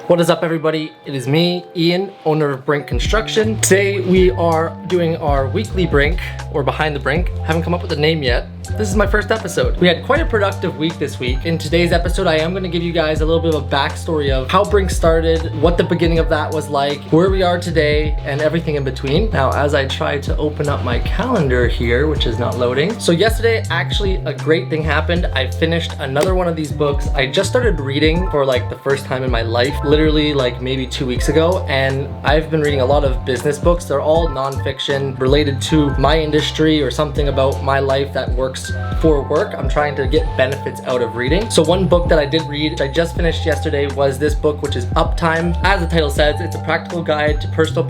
What is up, everybody? It is me, Ian, owner of Brinq Construction. Today we are doing our weekly Brinq, or behind the Brinq. Haven't come up with a name yet. This is my first episode. We had quite a productive week this week. In today's episode, I am going to give you guys a little bit of a backstory of how Brinq started, what the beginning of that was like, where we are today, and everything in between. Now, as I try to open up my calendar here, which is not loading. So yesterday, actually, a great thing happened. I finished another one of these books. I just started reading for like the first time in my life, literally like maybe 2 weeks ago. And I've been reading a lot of business books. They're all nonfiction related to my industry or something about my life that works for work. I'm trying to get benefits out of reading. So one book that I did read, which I just finished yesterday, was this book, which is Uptime. As the title says, it's a practical guide to personal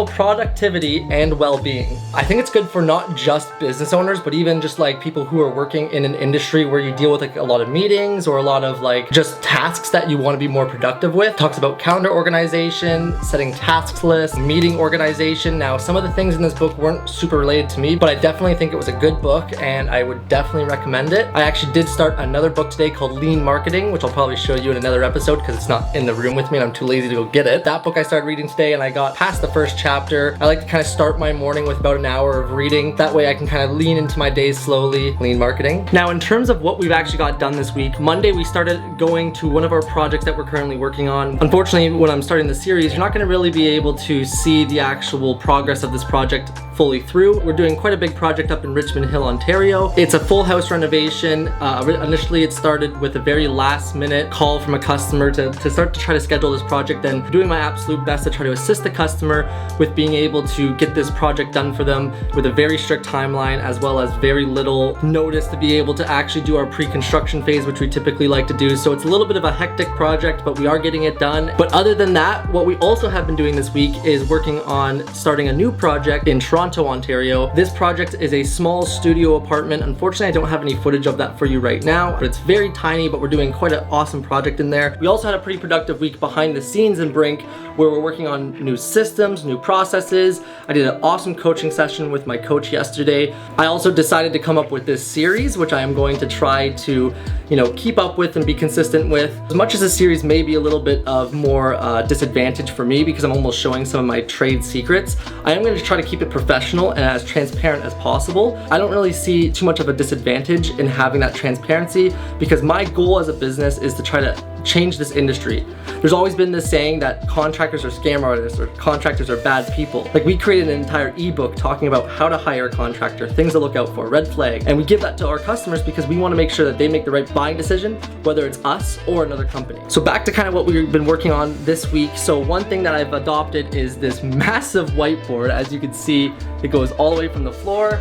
productivity and well-being. I think it's good for not just business owners, but even just like people who are working in an industry where you deal with like a lot of meetings or a lot of like just tasks that you want to be more productive with. It talks about calendar organization, setting tasks lists, meeting organization. Now, some of the things in this book weren't super related to me, but I definitely think it was a good book and I would definitely recommend it. I actually did start another book today called Lean Marketing, which I'll probably show you in another episode because it's not in the room with me and I'm too lazy to go get it. That book I started reading today and I got past the first chapter. I like to kind of start my morning with about an hour of reading. That way I can kind of lean into my days slowly. Lean marketing. Now, in terms of what we've actually got done this week, Monday we started going to one of our projects that we're currently working on. Unfortunately, when I'm starting the series, you're not going to really be able to see the actual progress of this project fully through. We're doing quite a big project up in Richmond Hill, Ontario. It's a full house renovation. Initially it started with a very last minute call from a customer to start to try to schedule this project, and doing my absolute best to try to assist the customer with being able to get this project done for them with a very strict timeline, as well as very little notice to be able to actually do our pre-construction phase, which we typically like to do. So it's a little bit of a hectic project, but we are getting it done. But other than that, what we also have been doing this week is working on starting a new project in Toronto, Ontario. This project is a small studio apartment. Unfortunately, I don't have any footage of that for you right now, but it's very tiny, but we're doing quite an awesome project in there. We also had a pretty productive week behind the scenes in Brinq, where we're working on new systems, new processes. I did an awesome coaching session with my coach yesterday. I also decided to come up with this series, which I am going to try to, keep up with and be consistent with. As much as the series may be a little bit of more disadvantage for me because I'm almost showing some of my trade secrets, I am going to try to keep it professional and as transparent as possible. I don't really see too much of a disadvantage in having that transparency because my goal as a business is to try to change this industry. There's always been this saying that contractors are scam artists or contractors are bad people. Like, we created an entire ebook talking about how to hire a contractor, things to look out for, red flag, and we give that to our customers because we want to make sure that they make the right buying decision, whether it's us or another company. So back to kind of what we've been working on this week. So one thing that I've adopted is this massive whiteboard. As you can see, it goes all the way from the floor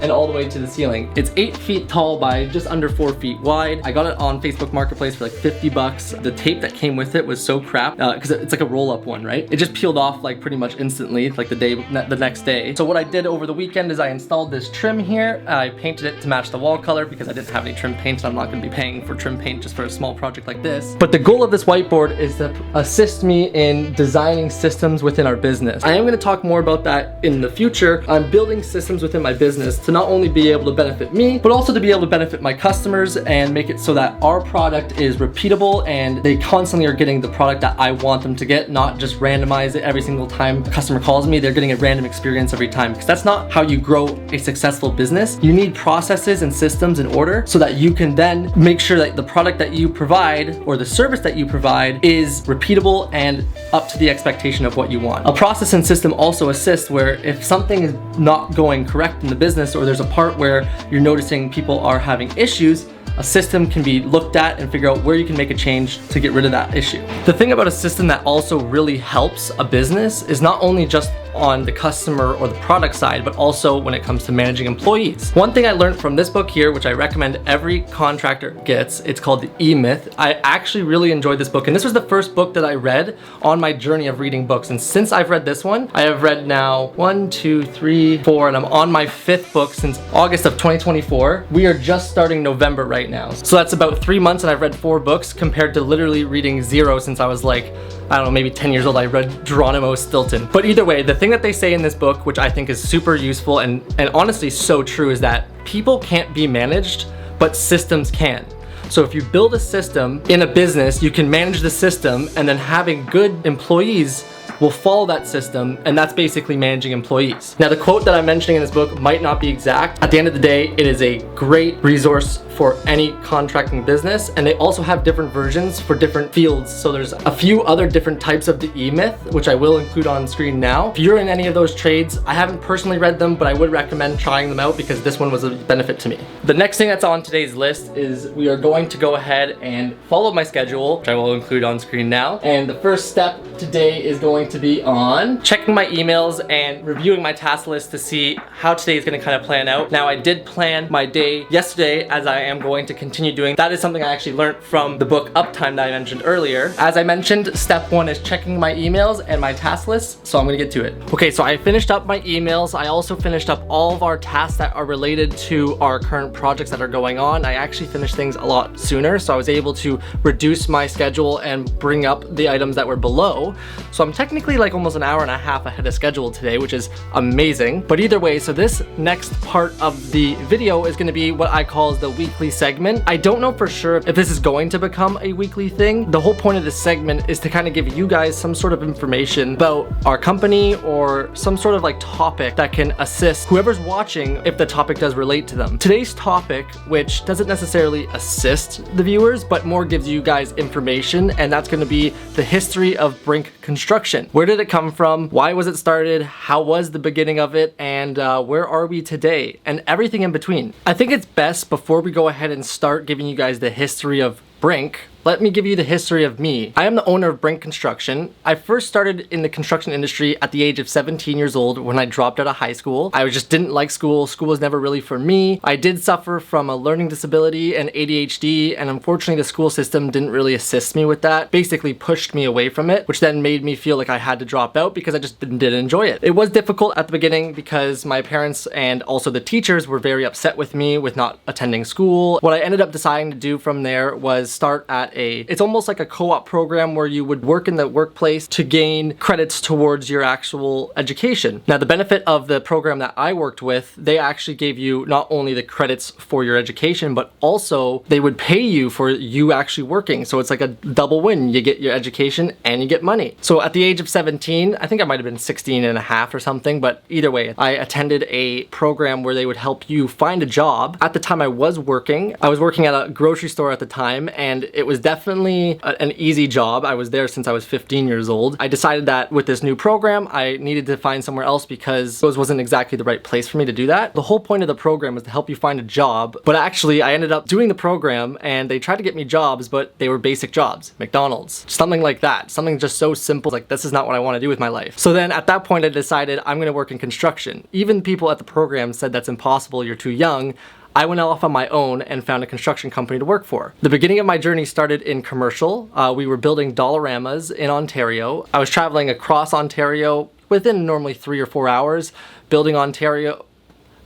and all the way to the ceiling. It's 8 feet tall by just under 4 feet wide. I got it on Facebook Marketplace for like 50 bucks. The tape that came with it was so crap because it's like a roll-up one, right? It just peeled off like pretty much instantly, like the next day. So what I did over the weekend is I installed this trim here. I painted it to match the wall color because I didn't have any trim paint, and I'm not going to be paying for trim paint just for a small project like this. But the goal of this whiteboard is to assist me in designing systems within our business. I am going to talk more about that in the future. I'm building systems within my business to not only be able to benefit me, but also to be able to benefit my customers and make it so that our product is repeatable and they constantly are getting the product that I want them to get, not just randomize it every single time a customer calls me. They're getting a random experience every time, because that's not how you grow a successful business. You need processes and systems in order so that you can then make sure that the product that you provide or the service that you provide is repeatable and up to the expectation of what you want. A process and system also assists where if something is not going correct in the business, or there's a part where you're noticing people are having issues, a system can be looked at and figure out where you can make a change to get rid of that issue. The thing about a system that also really helps a business is not only just on the customer or the product side, but also when it comes to managing employees. One thing I learned from this book here, which I recommend every contractor gets, it's called The E-Myth. I actually really enjoyed this book, and this was the first book that I read on my journey of reading books. And since I've read this one, I have read now 1, 2, 3, 4, and I'm on my 5th book since August of 2024. We are just starting November right now. So that's about 3 months, and I've read 4 books compared to literally reading 0 since I was like, I don't know, maybe 10 years old. I read Geronimo Stilton. But either way, the thing that they say in this book, which I think is super useful and honestly so true, is that people can't be managed, but systems can. So if you build a system in a business, you can manage the system, and then having good employees will follow that system, and that's basically managing employees. Now, the quote that I'm mentioning in this book might not be exact. At the end of the day, it is a great resource for any contracting business, and they also have different versions for different fields. So there's a few other different types of the E-Myth, which I will include on screen now. If you're in any of those trades, I haven't personally read them, but I would recommend trying them out because this one was a benefit to me. The next thing that's on today's list is we are going to go ahead and follow my schedule, which I will include on screen now. And the first step today is going to be on checking my emails and reviewing my task list to see how today is going to kind of plan out. Now, I did plan my day yesterday, as I am going to continue doing. That is something I actually learned from the book Uptime that I mentioned earlier. As I mentioned, step one is checking my emails and my task list, so I'm gonna get to it. Okay, so I finished up my emails. I also finished up all of our tasks that are related to our current projects that are going on. I actually finished things a lot sooner, so I was able to reduce my schedule and bring up the items that were below. So I'm technically like almost an hour and a half ahead of schedule today, which is amazing. But either way, so this next part of the video is gonna be what I call the weekly segment. I don't know for sure if this is going to become a weekly thing. The whole point of this segment is to kind of give you guys some sort of information about our company or some sort of like topic that can assist whoever's watching if the topic does relate to them. Today's topic, which doesn't necessarily assist the viewers, but more gives you guys information, and that's going to be the history of Brinq Construction. Where did it come from? Why was it started? How was the beginning of it? And where are we today? And everything in between. I think it's best, before we go ahead and start giving you guys the history of Brinq, let me give you the history of me. I am the owner of Brinq Construction. I first started in the construction industry at the age of 17 years old when I dropped out of high school. I just didn't like school. School was never really for me. I did suffer from a learning disability and ADHD, and unfortunately the school system didn't really assist me with that. Basically pushed me away from it, which then made me feel like I had to drop out because I just didn't enjoy it. It was difficult at the beginning because my parents and also the teachers were very upset with me with not attending school. What I ended up deciding to do from there was start at it's almost like a co-op program where you would work in the workplace to gain credits towards your actual education. Now, the benefit of the program that I worked with, they actually gave you not only the credits for your education, but also they would pay you for you actually working. So it's like a double win. You get your education and you get money. So at the age of 17, I think I might have been 16 and a half or something, but either way, I attended a program where they would help you find a job. At the time I was working at a grocery store at the time, and it was definitely an easy job. I was there since I was 15 years old. I decided that with this new program, I needed to find somewhere else because it wasn't exactly the right place for me to do that. The whole point of the program was to help you find a job, but actually I ended up doing the program and they tried to get me jobs, but they were basic jobs, McDonald's, something like that. Something just so simple, like this is not what I want to do with my life. So then at that point I decided I'm going to work in construction. Even people at the program said that's impossible, you're too young. I went off on my own and found a construction company to work for. The beginning of my journey started in commercial. We were building Dollaramas in Ontario. I was traveling across Ontario within normally 3 or 4 hours, building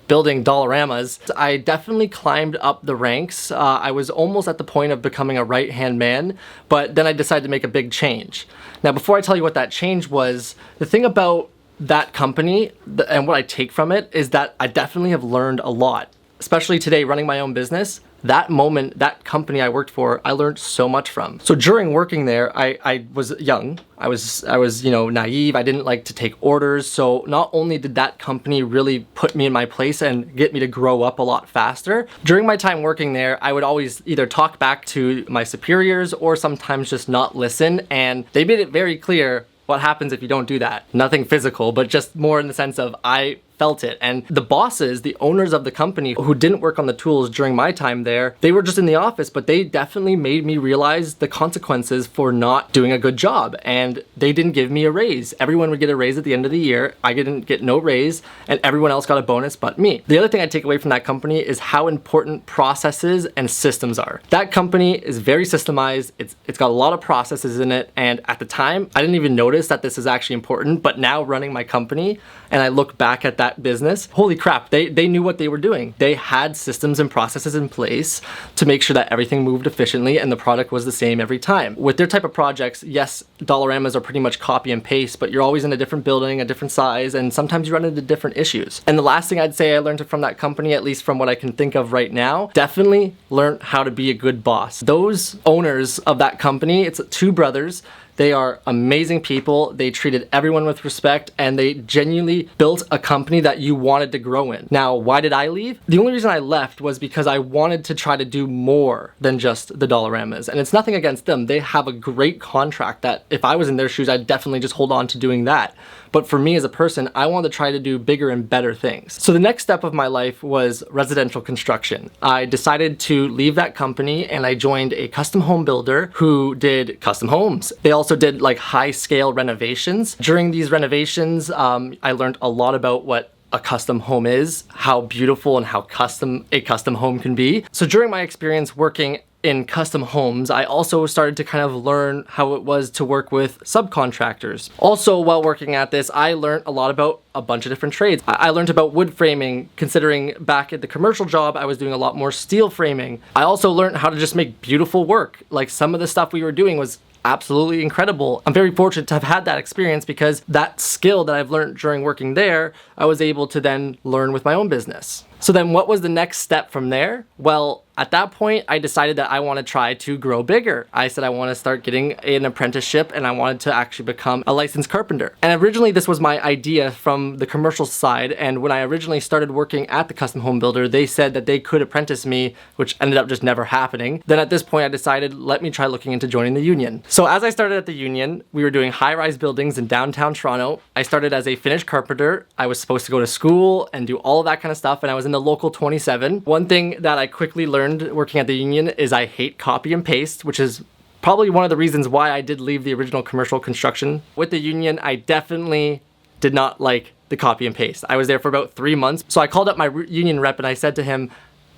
Dollaramas. I definitely climbed up the ranks. I was almost at the point of becoming a right-hand man, but then I decided to make a big change. Now, before I tell you what that change was, the thing about that company and what I take from it is that I definitely have learned a lot. Especially today, running my own business, that moment, that company I worked for, I learned so much from. So during working there, I was young. I was naive. I didn't like to take orders. So not only did that company really put me in my place and get me to grow up a lot faster, during my time working there, I would always either talk back to my superiors or sometimes just not listen. And they made it very clear what happens if you don't do that. Nothing physical, but just more in the sense of I felt it. And the bosses, the owners of the company who didn't work on the tools during my time there, they were just in the office, but they definitely made me realize the consequences for not doing a good job. And they didn't give me a raise. Everyone would get a raise at the end of the year. I didn't get no raise, and everyone else got a bonus but me. The other thing I take away from that company is how important processes and systems are. That company is very systemized. It's got a lot of processes in it. And at the time, I didn't even notice that this is actually important, but now running my company and I look back at that that business, holy crap, they knew what they were doing. They had systems and processes in place to make sure that everything moved efficiently and the product was the same every time. With their type of projects, yes, Dollaramas are pretty much copy and paste, but you're always in a different building, a different size, and sometimes you run into different issues. And the last thing I'd say I learned from that company, at least from what I can think of right now, definitely learn how to be a good boss. Those owners of that company, it's two brothers. They are amazing people. They treated everyone with respect, and they genuinely built a company that you wanted to grow in. Now, why did I leave? The only reason I left was because I wanted to try to do more than just the Dollaramas. And it's nothing against them. They have a great contract that if I was in their shoes, I'd definitely just hold on to doing that. But for me as a person, I wanted to try to do bigger and better things. So the next step of my life was residential construction. I decided to leave that company and I joined a custom home builder who did custom homes. They also did like high scale renovations. During these renovations, I learned a lot about what a custom home is, how beautiful and how custom a custom home can be. So during my experience working in custom homes, I also started to kind of learn how it was to work with subcontractors. Also, while working at this, I learned a lot about a bunch of different trades. I learned about wood framing, considering back at the commercial job, I was doing a lot more steel framing. I also learned how to just make beautiful work. Like some of the stuff we were doing was absolutely incredible. I'm very fortunate to have had that experience because that skill that I've learned during working there, I was able to then learn with my own business. So then what was the next step from there? Well, at that point, I decided that I want to try to grow bigger. I said I want to start getting an apprenticeship and I wanted to actually become a licensed carpenter. And originally this was my idea from the commercial side. And when I originally started working at the custom home builder, they said that they could apprentice me, which ended up just never happening. Then at this point, I decided, let me try looking into joining the union. So as I started at the union, we were doing high-rise buildings in downtown Toronto. I started as a finished carpenter. I was supposed to go to school and do all of that kind of stuff. And I was in the local 27. One thing that I quickly learned working at the union is I hate copy and paste, which is probably one of the reasons why I did leave the original commercial construction. With the union, I definitely did not like the copy and paste. I was there for about 3 months. So I called up my union rep and I said to him,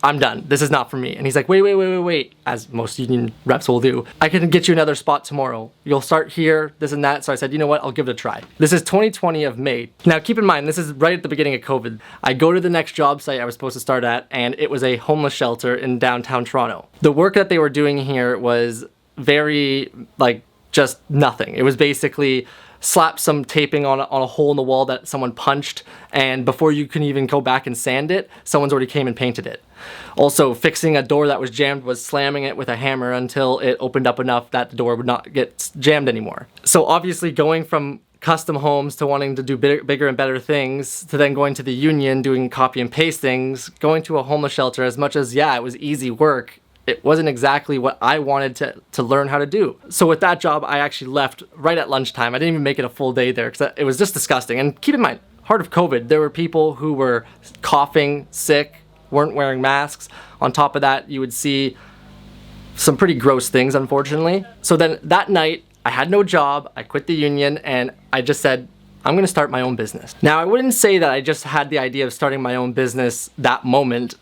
I'm done. This is not for me. And he's like, wait, as most union reps will do. I can get you another spot tomorrow. You'll start here, this and that. So I said, you know what? I'll give it a try. This is 2020 of May. Now keep in mind, this is right at the beginning of COVID. I go to the next job site I was supposed to start at, and it was a homeless shelter in downtown Toronto. The work that they were doing here was very, just nothing. It was basically slap some taping on a hole in the wall that someone punched, and before you can even go back and sand it, someone's already came and painted it. Also, fixing a door that was jammed was slamming it with a hammer until it opened up enough that the door would not get jammed anymore. So obviously going from custom homes to wanting to do bigger and better things, to then going to the union, doing copy and paste things, going to a homeless shelter, as much as, yeah, it was easy work, it wasn't exactly what I wanted to learn how to do. So with that job, I actually left right at lunchtime. I didn't even make it a full day there because it was just disgusting. And keep in mind, heart of COVID, there were people who were coughing, sick, weren't wearing masks. On top of that, you would see some pretty gross things, unfortunately. So then that night, I had no job, I quit the union, and I just said, I'm gonna start my own business. Now, I wouldn't say that I just had the idea of starting my own business that moment.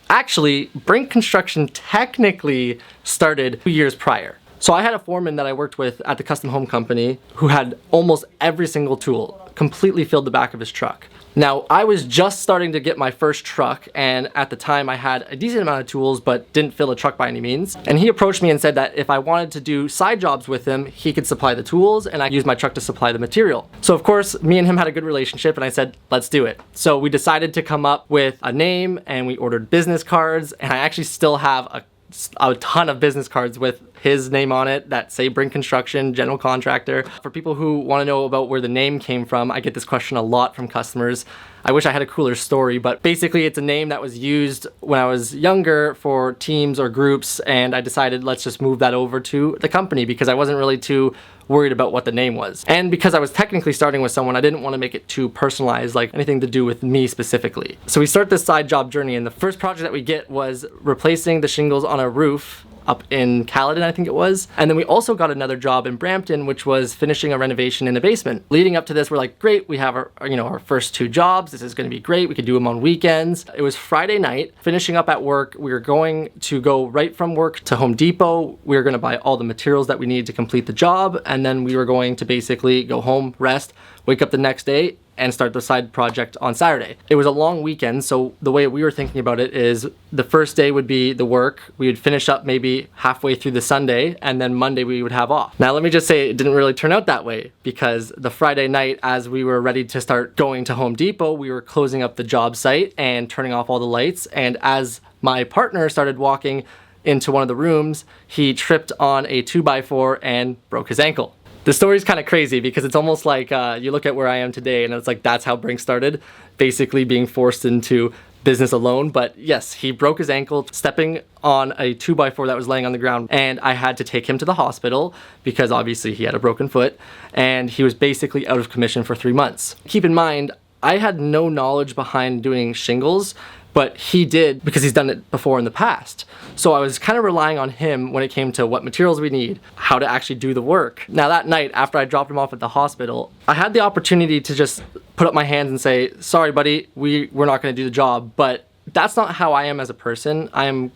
Actually, Brinq Construction technically started 2 years prior. So I had a foreman that I worked with at the custom home company who had almost every single tool, completely filled the back of his truck. Now, I was just starting to get my first truck, and at the time I had a decent amount of tools but didn't fill a truck by any means. And he approached me and said that if I wanted to do side jobs with him, he could supply the tools and I used my truck to supply the material. So of course, me and him had a good relationship and I said, let's do it. So we decided to come up with a name and we ordered business cards, and I actually still have a ton of business cards with his name on it that say Brinq Construction, general contractor. For people who want to know about where the name came from, I get this question a lot from customers. I wish I had a cooler story, but basically it's a name that was used when I was younger for teams or groups, and I decided let's just move that over to the company because I wasn't really too worried about what the name was. And because I was technically starting with someone, I didn't want to make it too personalized, like anything to do with me specifically. So we start this side job journey, and the first project that we get was replacing the shingles on a roof up in Caledon, I think it was. And then we also got another job in Brampton, which was finishing a renovation in a basement. Leading up to this, we're like, great, we have our first 2 jobs. This is gonna be great. We could do them on weekends. It was Friday night, finishing up at work. We were going to go right from work to Home Depot. We were gonna buy all the materials that we needed to complete the job. And then we were going to basically go home, rest, wake up the next day, and start the side project on Saturday. It was a long weekend, so the way we were thinking about it is the first day would be the work. We would finish up maybe halfway through the Sunday, and then Monday we would have off. Now let me just say it didn't really turn out that way, because the Friday night, as we were ready to start going to Home Depot, we were closing up the job site and turning off all the lights, and as my partner started walking into one of the rooms, he tripped on a 2x4 and broke his ankle. The story's kind of crazy because it's almost like you look at where I am today and it's like that's how Brinq started, basically being forced into business alone. But yes, he broke his ankle stepping on a 2x4 that was laying on the ground, and I had to take him to the hospital because obviously he had a broken foot and he was basically out of commission for 3 months. Keep in mind, I had no knowledge behind doing shingles, but he did because he's done it before in the past. So I was kind of relying on him when it came to what materials we need, how to actually do the work. Now that night, after I dropped him off at the hospital, I had the opportunity to just put up my hands and say, sorry buddy, we're not gonna do the job. But that's not how I am as a person.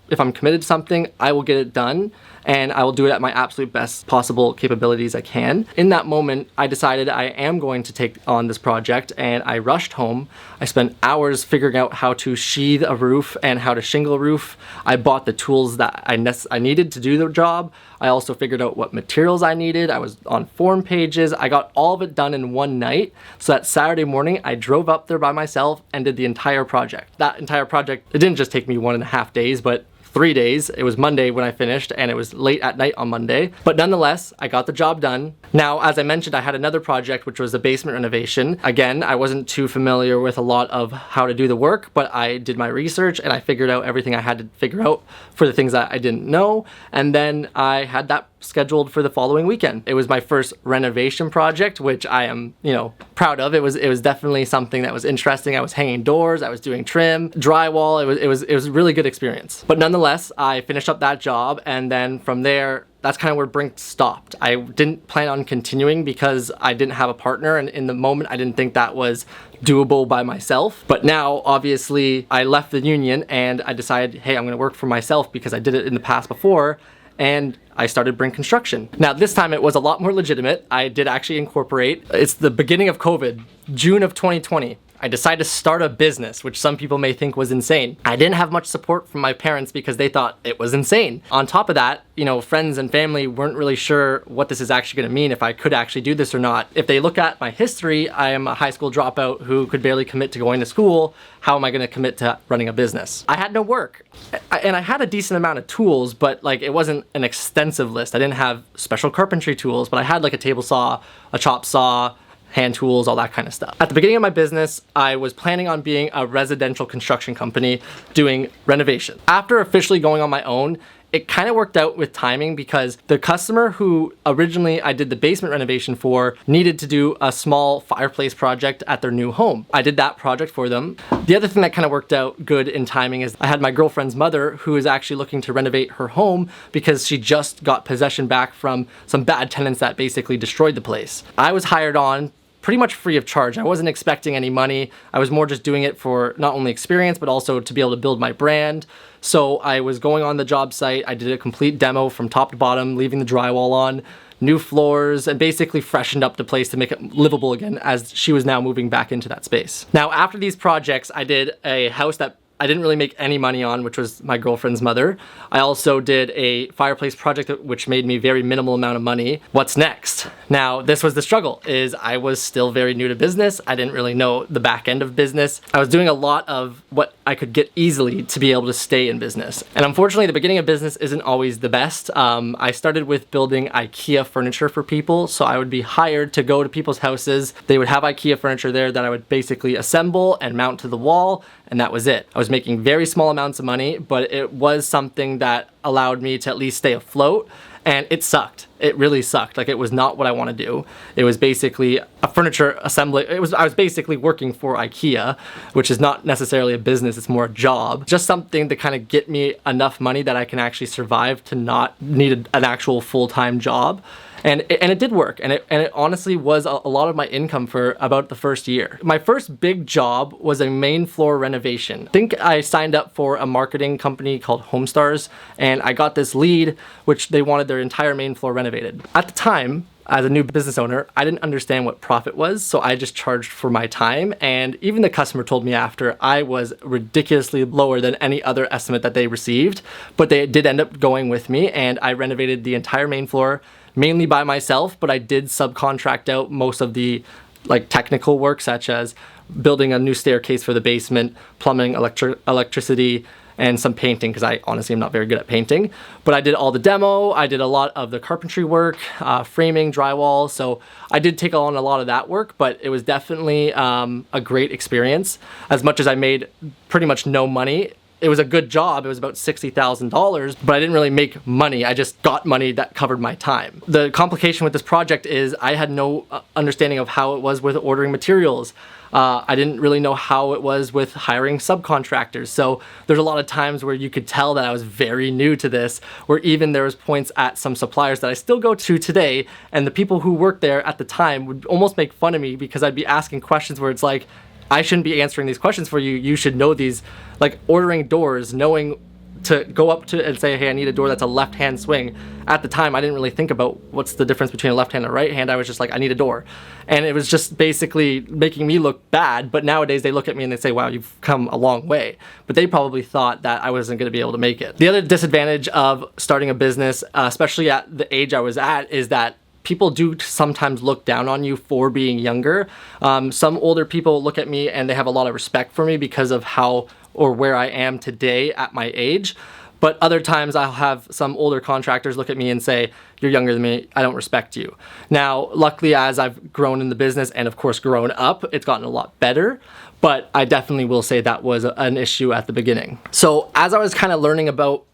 If I'm committed to something, I will get it done, and I will do it at my absolute best possible capabilities I can. In that moment, I decided I am going to take on this project, and I rushed home. I spent hours figuring out how to sheathe a roof and how to shingle a roof. I bought the tools that I needed to do the job. I also figured out what materials I needed. I was on forum pages. I got all of it done in one night. So that Saturday morning, I drove up there by myself and did the entire project. That entire project, it didn't just take me 1.5 days, but 3 days. It was Monday when I finished, and it was late at night on Monday. But nonetheless, I got the job done. Now, as I mentioned, I had another project, which was a basement renovation. Again, I wasn't too familiar with a lot of how to do the work, but I did my research and I figured out everything I had to figure out for the things that I didn't know. And then I had that scheduled for the following weekend. It was my first renovation project, which I am, proud of. It was definitely something that was interesting. I was hanging doors, I was doing trim, drywall. It was a really good experience. But nonetheless, I finished up that job, and then from there, that's kind of where Brinq stopped. I didn't plan on continuing because I didn't have a partner, and in the moment I didn't think that was doable by myself. But now, obviously, I left the union and I decided, hey, I'm gonna work for myself because I did it in the past before, and I started Brinq Construction. Now this time it was a lot more legitimate. I did actually incorporate. It's the beginning of COVID, June of 2020. I decided to start a business, which some people may think was insane. I didn't have much support from my parents because they thought it was insane. On top of that, friends and family weren't really sure what this is actually gonna mean, if I could actually do this or not. If they look at my history, I am a high school dropout who could barely commit to going to school. How am I gonna commit to running a business? I had no work. And I had a decent amount of tools, but it wasn't an extensive list. I didn't have special carpentry tools, but I had a table saw, a chop saw, hand tools, all that kind of stuff. At the beginning of my business, I was planning on being a residential construction company doing renovation. After officially going on my own, it kind of worked out with timing because the customer who originally I did the basement renovation for needed to do a small fireplace project at their new home. I did that project for them. The other thing that kind of worked out good in timing is I had my girlfriend's mother who is actually looking to renovate her home because she just got possession back from some bad tenants that basically destroyed the place. I was hired on pretty much free of charge. I wasn't expecting any money. I was more just doing it for not only experience, but also to be able to build my brand. So I was going on the job site. I did a complete demo from top to bottom, leaving the drywall on, new floors, and basically freshened up the place to make it livable again as she was now moving back into that space. Now, after these projects, I did a house that I didn't really make any money on, which was my girlfriend's mother. I also did a fireplace project which made me very minimal amount of money. What's next? Now, this was the struggle, is I was still very new to business. I didn't really know the back end of business. I was doing a lot of what I could get easily to be able to stay in business. And unfortunately, the beginning of business isn't always the best. I started with building IKEA furniture for people. So I would be hired to go to people's houses. They would have IKEA furniture there that I would basically assemble and mount to the wall, and that was it. I was making very small amounts of money, but it was something that allowed me to at least stay afloat, and it sucked. It really sucked. It was not what I want to do. It was basically a furniture assembly. I was basically working for IKEA, which is not necessarily a business, it's more a job. Just something to kind of get me enough money that I can actually survive to not need an actual full-time job. And it did work, and it honestly was a lot of my income for about the first year. My first big job was a main floor renovation. I think I signed up for a marketing company called Homestars, and I got this lead, which they wanted their entire main floor renovated. At the time, as a new business owner, I didn't understand what profit was, so I just charged for my time. And even the customer told me after, I was ridiculously lower than any other estimate that they received, but they did end up going with me, and I renovated the entire main floor, mainly by myself, but I did subcontract out most of the like technical work, such as building a new staircase for the basement, plumbing, electricity, and some painting, because I honestly am not very good at painting. But I did all the demo, I did a lot of the carpentry work, framing, drywall, so I did take on a lot of that work, but it was definitely a great experience. As much as I made pretty much no money, it was a good job. It was about $60,000, but I didn't really make money. I just got money that covered my time. The complication with this project is I had no understanding of how it was with ordering materials. I didn't really know how it was with hiring subcontractors. So there's a lot of times where you could tell that I was very new to this, where even there was points at some suppliers that I still go to today, and the people who worked there at the time would almost make fun of me because I'd be asking questions where it's like, I shouldn't be answering these questions for you. You should know these, like ordering doors, knowing to go up to and say, hey, I need a door that's a left-hand swing. At the time, I didn't really think about what's the difference between a left hand and a right hand. I was just like, I need a door. And it was just basically making me look bad. But nowadays they look at me and they say, wow, you've come a long way. But they probably thought that I wasn't gonna be able to make it. The other disadvantage of starting a business, especially at the age I was at, is that people do sometimes look down on you for being younger. Some older people look at me and they have a lot of respect for me because of how or where I am today at my age. But other times I'll have some older contractors look at me and say, you're younger than me, I don't respect you. Now, luckily, as I've grown in the business and of course grown up, it's gotten a lot better. But I definitely will say that was an issue at the beginning. So as I was kind of learning about,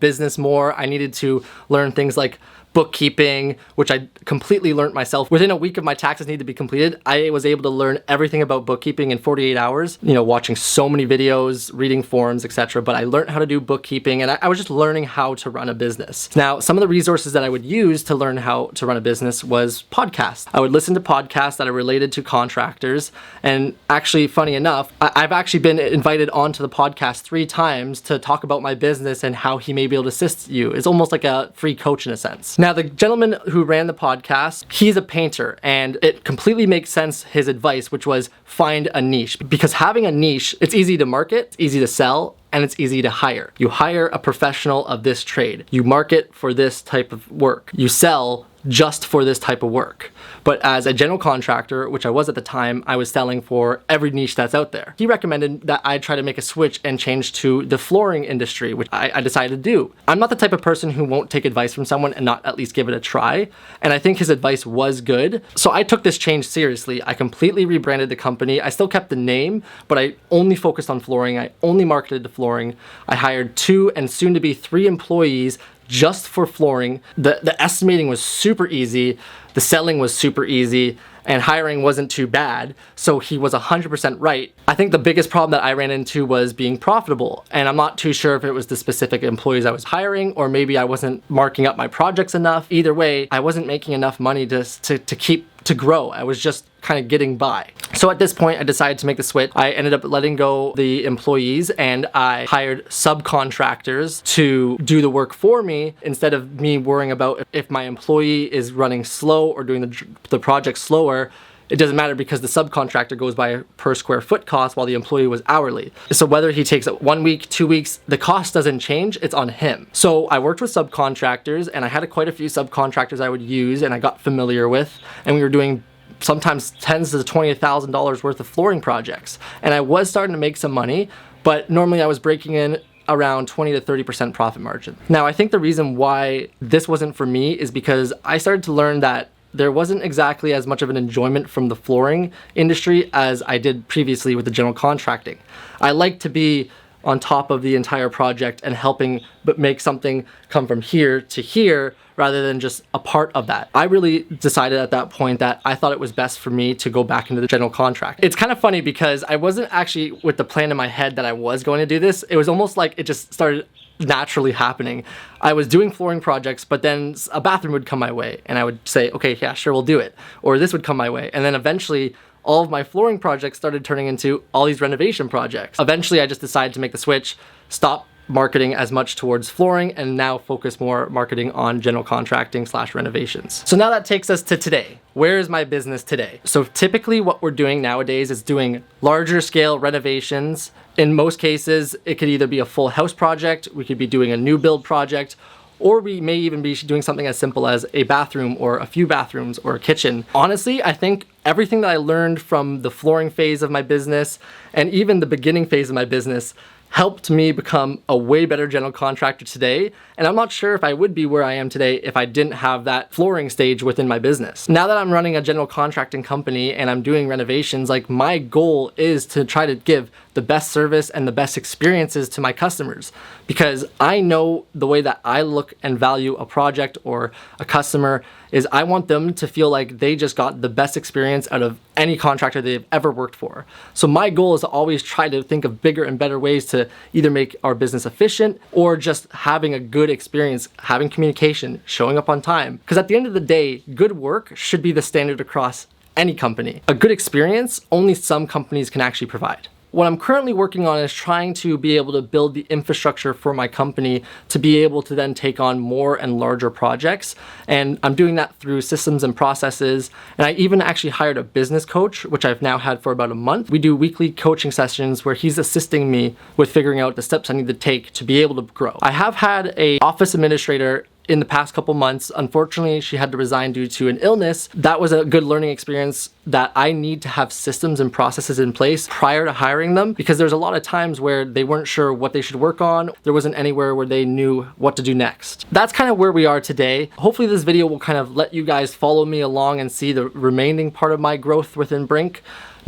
business more, I needed to learn things like bookkeeping, which I completely learned myself. Within a week of my taxes need to be completed, I was able to learn everything about bookkeeping in 48 hours, watching so many videos, reading forums, etc. But I learned how to do bookkeeping, and I was just learning how to run a business. Now, some of the resources that I would use to learn how to run a business was podcasts. I would listen to podcasts that are related to contractors, and actually, funny enough, I've actually been invited onto the podcast 3 times to talk about my business and how he may be able to assist you. It's almost like a free coach in a sense. Now, the gentleman who ran the podcast, he's a painter, and it completely makes sense, his advice, which was find a niche. Because having a niche, it's easy to market, it's easy to sell, and it's easy to hire. You hire a professional of this trade. You market for this type of work. You sell just for this type of work. But as a general contractor, which I was at the time, I was selling for every niche that's out there. He recommended that I try to make a switch and change to the flooring industry, which I decided to do. I'm not the type of person who won't take advice from someone and not at least give it a try. And I think his advice was good. So I took this change seriously. I completely rebranded the company. I still kept the name, but I only focused on flooring. I only marketed to flooring. I hired 2 and soon to be 3 employees just for flooring. The estimating was super easy, the selling was super easy, and hiring wasn't too bad, so he was 100% right. I think the biggest problem that I ran into was being profitable, and I'm not too sure if it was the specific employees I was hiring, or maybe I wasn't marking up my projects enough. Either way, I wasn't making enough money to grow. I was just kind of getting by. So at this point, I decided to make the switch. I ended up letting go the employees, and I hired subcontractors to do the work for me instead of me worrying about if my employee is running slow or doing the project slower. It doesn't matter because the subcontractor goes by per square foot cost while the employee was hourly. So whether he takes 1 week, 2 weeks, the cost doesn't change, it's on him. So I worked with subcontractors, and I had quite a few subcontractors I would use and I got familiar with, and we were doing sometimes tens to $20,000 worth of flooring projects. And I was starting to make some money, but normally I was breaking in around 20 to 30% profit margin. Now, I think the reason why this wasn't for me is because I started to learn that there wasn't exactly as much of an enjoyment from the flooring industry as I did previously with the general contracting. I like to be on top of the entire project and helping but make something come from here to here rather than just a part of that. I really decided at that point that I thought it was best for me to go back into the general contract. It's kind of funny because I wasn't actually with the plan in my head that I was going to do this. It was almost like it just started naturally happening. I was doing flooring projects, but then a bathroom would come my way and I would say, okay, yeah, sure, we'll do it. Or this would come my way. And then eventually all of my flooring projects started turning into all these renovation projects. Eventually I just decided to make the switch, stop marketing as much towards flooring and now focus more marketing on general contracting / renovations. So now that takes us to today. Where is my business today? So typically what we're doing nowadays is doing larger scale renovations. In most cases, it could either be a full house project, we could be doing a new build project, or we may even be doing something as simple as a bathroom or a few bathrooms or a kitchen. Honestly, I think everything that I learned from the flooring phase of my business and even the beginning phase of my business helped me become a way better general contractor today. And I'm not sure if I would be where I am today if I didn't have that flooring stage within my business. Now that I'm running a general contracting company and I'm doing renovations, like my goal is to try to give the best service and the best experiences to my customers, because I know the way that I look and value a project or a customer is I want them to feel like they just got the best experience out of any contractor they've ever worked for. So my goal is to always try to think of bigger and better ways to either make our business efficient or just having a good experience, having communication, showing up on time. Because at the end of the day, good work should be the standard across any company. A good experience, only some companies can actually provide. What I'm currently working on is trying to be able to build the infrastructure for my company to be able to then take on more and larger projects. And I'm doing that through systems and processes. And I even actually hired a business coach, which I've now had for about a month. We do weekly coaching sessions where he's assisting me with figuring out the steps I need to take to be able to grow. I have had an office administrator in the past couple months. Unfortunately, she had to resign due to an illness. That was a good learning experience that I need to have systems and processes in place prior to hiring them, because there's a lot of times where they weren't sure what they should work on. There wasn't anywhere where they knew what to do next. That's kind of where we are today. Hopefully this video will kind of let you guys follow me along and see the remaining part of my growth within Brinq.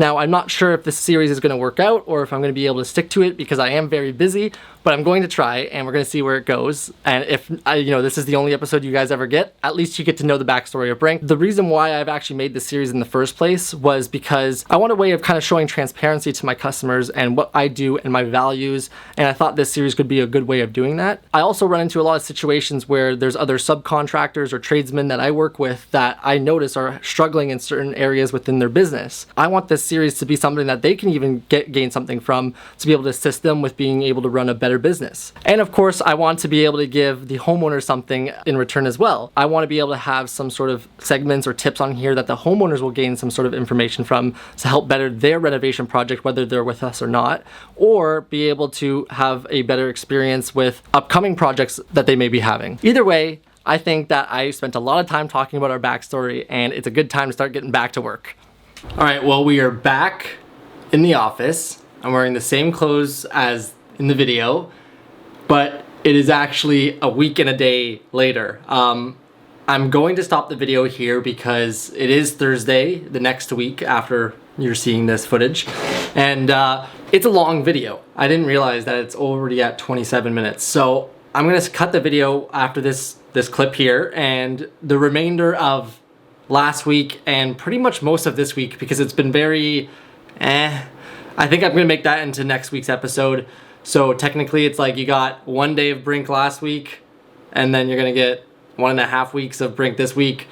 Now, I'm not sure if this series is going to work out or if I'm going to be able to stick to it because I am very busy, but I'm going to try and we're going to see where it goes. And if this is the only episode you guys ever get, at least you get to know the backstory of Brinq. The reason why I've actually made this series in the first place was because I want a way of kind of showing transparency to my customers and what I do and my values. And I thought this series could be a good way of doing that. I also run into a lot of situations where there's other subcontractors or tradesmen that I work with that I notice are struggling in certain areas within their business. I want this series to be something that they can even gain something from, to be able to assist them with being able to run a better business. And of course, I want to be able to give the homeowner something in return as well. I want to be able to have some sort of segments or tips on here that the homeowners will gain some sort of information from to help better their renovation project, whether they're with us or not, or be able to have a better experience with upcoming projects that they may be having. Either way, I think that I spent a lot of time talking about our backstory and it's a good time to start getting back to work. All right, well, we are back in the office. I'm wearing the same clothes as in the video, but it is actually a week and a day later. I'm going to stop the video here because it is Thursday, the next week after you're seeing this footage, and it's a long video. I didn't realize that it's already at 27 minutes. So I'm gonna cut the video after this clip here, and the remainder of last week and pretty much most of this week, because it's been very I think I'm gonna make that into next week's episode. So technically it's like you got 1 day of Brinq last week and then you're gonna get 1.5 weeks of Brinq this week.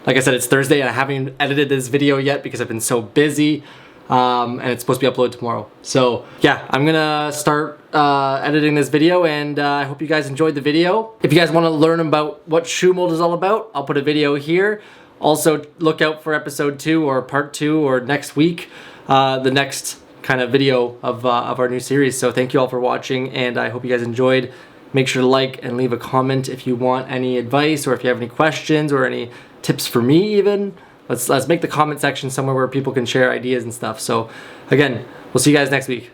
Like I said, it's Thursday and I haven't edited this video yet because I've been so busy, and it's supposed to be uploaded tomorrow. So yeah, I'm gonna start editing this video, and I hope you guys enjoyed the video. If you guys want to learn about what shoe mold is all about, I'll put a video here. Also, look out for episode 2 or part 2 or next week, the next kind of video of our new series. So thank you all for watching, and I hope you guys enjoyed. Make sure to like and leave a comment if you want any advice or if you have any questions or any tips for me even. Let's make the comment section somewhere where people can share ideas and stuff. So again, we'll see you guys next week.